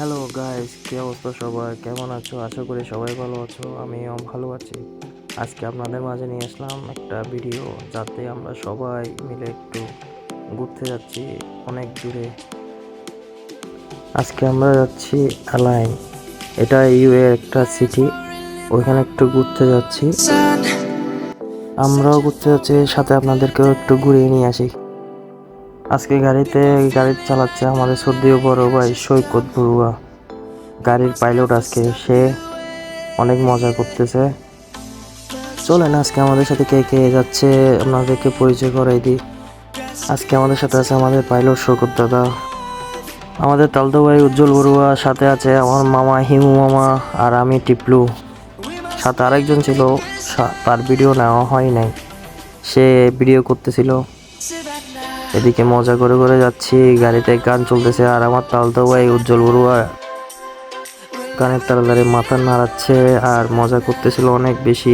Hello guys, কি অবস্থা সবার? কেমন আছো? আশা করি সবাই ভালো আছো। আমিও ভালো আছি। আজকে আপনাদের মাঝে নিয়ে আসলাম একটা ভিডিও, যাতে আমরা সবাই মিলে একটু ঘুরতে যাচ্ছি অনেক দূরে। আজকে আমরা যাচ্ছি অ্যালাইন, এটা ইউএ একটা সিটি, ওইখানে একটু ঘুরতে যাচ্ছি। আমরাও ঘুরতে যাচ্ছি, সাথে আপনাদেরকেও একটু ঘুরিয়ে নিয়ে আসি। আজকে গাড়ি চালাচ্ছে আমাদের সর্দীয় বড় ভাই সৈকত বড়ুয়া, গাড়ির পাইলট। আজকে সে অনেক মজা করতেছে। চলেন আজকে আমাদের সাথে কে কে যাচ্ছে আপনাদেরকে পরিচয় করাই দিই। আজকে আমাদের সাথে আছে আমাদের পাইলট শৌকত দাদা, আমাদের তালতো ভাই উজ্জ্বল বড়ুয়া, সাথে আছে আমার মামা হিমু মামা, আর আমি টিপলু। সাথে আরেকজন ছিল, তার ভিডিও নেওয়া হয় নাই, সে ভিডিও করতেছিল। এদিকে মজা করে করে যাচ্ছি, গাড়িতে গান চলতেছে, আর আমার তালতো ভাই উজ্জ্বল বড়ুয়া গানের তালে মাথা নাড়াচ্ছে আর মজা করতেছিল অনেক বেশি।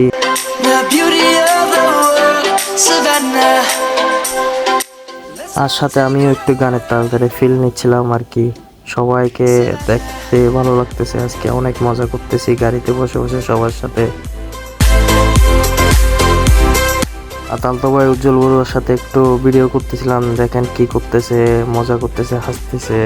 আর সাথে আমিও একটু গানের তালে ফিল নিচ্ছিলাম আর কি। সবাইকে দেখতে ভালো লাগতেছে, আজকে অনেক মজা করতেছি গাড়িতে বসে বসে সবার সাথে। আর তালতো ভাই উজ্জ্বল বড়ুয়ার সাথে একটু ভিডিও করতেছিলাম, দেখেন কি করতেছে, মজা করতেছে, হাসতেছে।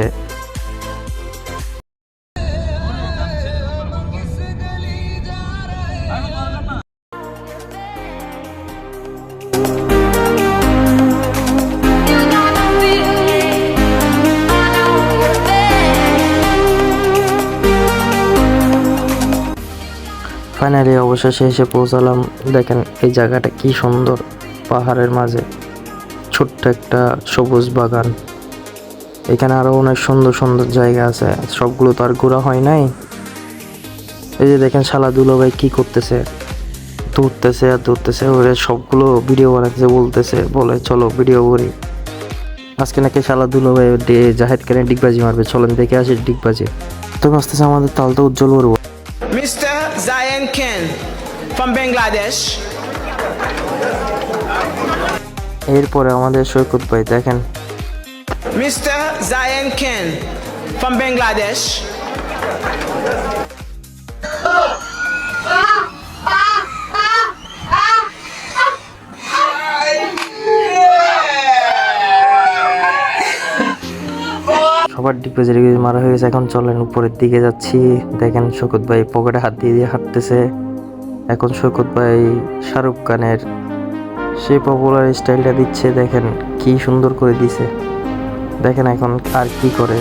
ফাইনালি অবশেষে এসে পৌঁছালাম। দেখেন এই জায়গাটা কি সুন্দর, পাহাড়ের মাঝে ছোট্ট একটা সবুজ বাগান। এখানে আরো অনেক সুন্দর সুন্দর জায়গা আছে, সবগুলো তো আর ঘোরা হয় নাই। এই যে দেখেন শালা দুলো ভাই কি করতেছে, দৌড়তেছে আর দৌড়তেছে, ওরে সবগুলো ভিডিও বানাতেছে, বলে চলো ভিডিও করি। আজকে নাকি শালা দুলো ভাই জাহেদ খানের ডিগবাজি মারবে, চলেন দেখে আসি ডিগবাজি। তো আসতেছে আমাদের তালতো উজ্জ্বল Barua, Mr. Zayan Ken from Bangladesh. এরপরে আমাদের সৈকত ভাই, দেখেন Mr. Zayan Ken from Bangladesh. সবার ডিগবাজি মারা হয়ে গেছে। এখন চলেন উপরের দিকে যাচ্ছি। দেখেন সৈকত ভাই পকেটে হাত দিয়ে দিয়ে হাঁটতেছে। এখন সৈকত ভাই শাহরুখ খানের সেই পপুলার স্টাইলটা দিচ্ছে, দেখেন কি সুন্দর করে দিছে। দেখেন এখন আর কি করে,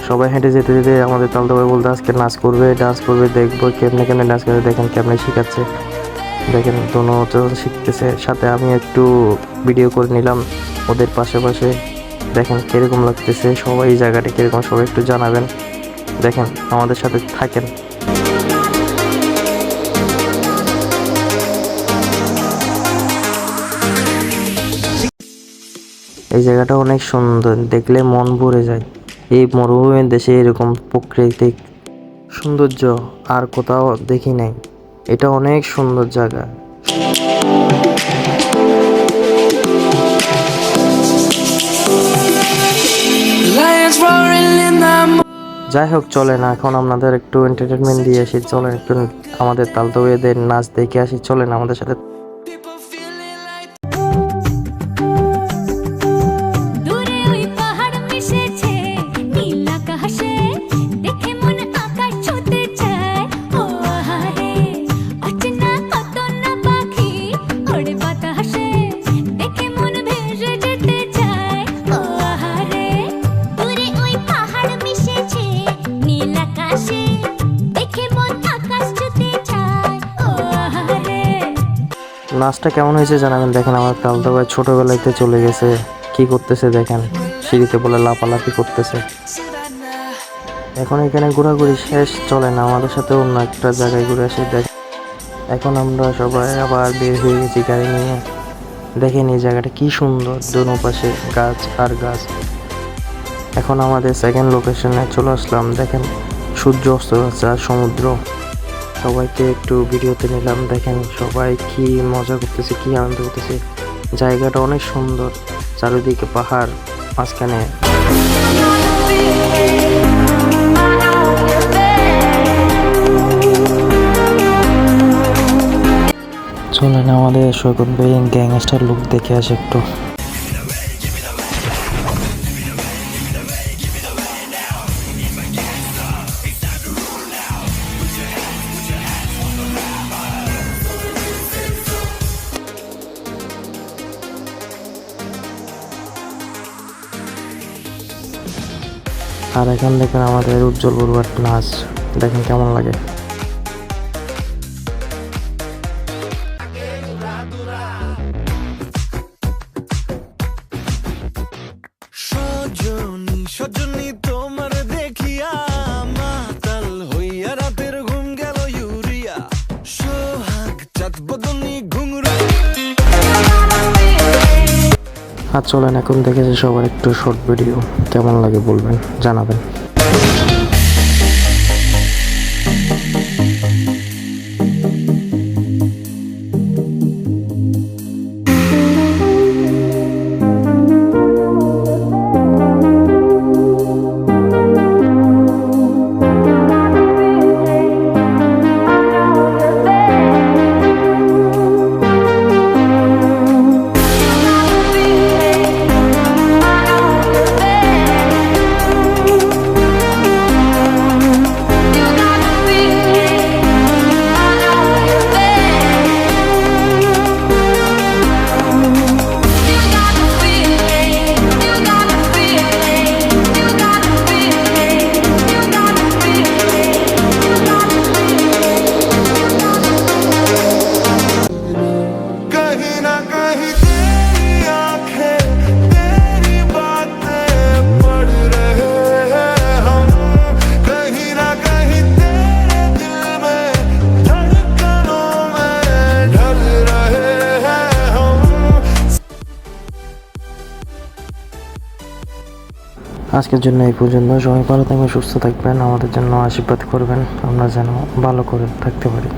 সবাই হেঁটে যেতে যেতে আমাদের তালতো ভাই বলতে আজকে নাচ করবে, ডান্স করবে, দেখবো কেমনে কেমনে ডান্স করবে। দেখেন কেমনে শিখাচ্ছে, দেখেন দোনো শিখতেছে। সাথে আমি একটু ভিডিও করে নিলাম ওদের পাশে পাশে। দেখেন কিরকম লাগতেছে, সবাই এই জায়গাটা কিরকম সবাই একটু জানাবেন। দেখেন আমাদের সাথে থাকেন। এই জায়গাটা অনেক সুন্দর, দেখলে মন ভরে যায়। এই মরুভূমির দেশে এরকম প্রাকৃতিক সৌন্দর্য আর কোথাও দেখি নাই। এটা অনেক সুন্দর জায়গা। যাই হোক, চলেন এখন আপনাদের একটু এন্টারটেনমেন্ট দিয়ে আসি। চলেন একটু আমাদের তালতো ভাইদের নাচ দেখে আসি, চলেন আমাদের সাথে। নাচটা কেমন হয়েছে জানাবেন। দেখেন আমার তালতো ভাই ছোটবেলাতে চলে গেছে, কি করতেছে দেখেন, সিঁড়িতে বলে লাফালাফি করতেছে। এখন এখানে ঘোরাঘুরি শেষ, চলেন আমাদের সাথে অন্য একটা জায়গায় ঘুরে আসি। এখন আমরা সবাই আবার বের হয়ে গেছি গাড়ি নিয়ে। দেখেন এই জায়গাটা কি সুন্দর, দোনো পাশে গাছ আর গাছ। এখন আমাদের সেকেন্ড লোকেশনে চলে আসলাম। দেখেন সূর্য অস্ত যাচ্ছে আর সমুদ্র। সবাইকে একটু ভিডিওতে নিলাম, দেখেন সবাই কি মজা করতেছে, কি আনন্দ করতেছে। জায়গাটা অনেক সুন্দর, চারিদিকে পাহাড়। মাঝখানে। চলেন আমাদের সৈকত ভাই গ্যাংস্টার লুক দেখে আসে একটু। আর এখন দেখেন আমাদের উজ্জ্বল বড়ুয়ার নাচ, দেখেন কেমন লাগে। সজনী সজনী তোমার দেখিয়া মাতাল হইয়া রাতের ঘুম গেল ইউরিয়া সোহাগ চাঁদ বদনী ঘুঙরু। আর চলেন এখন দেখেছি সবার একটু শর্ট ভিডিও, কেমন লাগে বলবেন, জানাবেন। कहीं ना कहीं तेरी आंखें तेरी बातें पढ़ रहे हैं हम कहीं ना कहीं तेरे दिल में धड़कनों में ढल रहे हैं हम। আজকের জন্য এই পর্যন্ত। সবাই ভালো থাকবেন, সুস্থ থাকবেন, আমাদের জন্য আশীর্বাদ করবেন, আমরা যেন ভালো করে থাকতে পারি।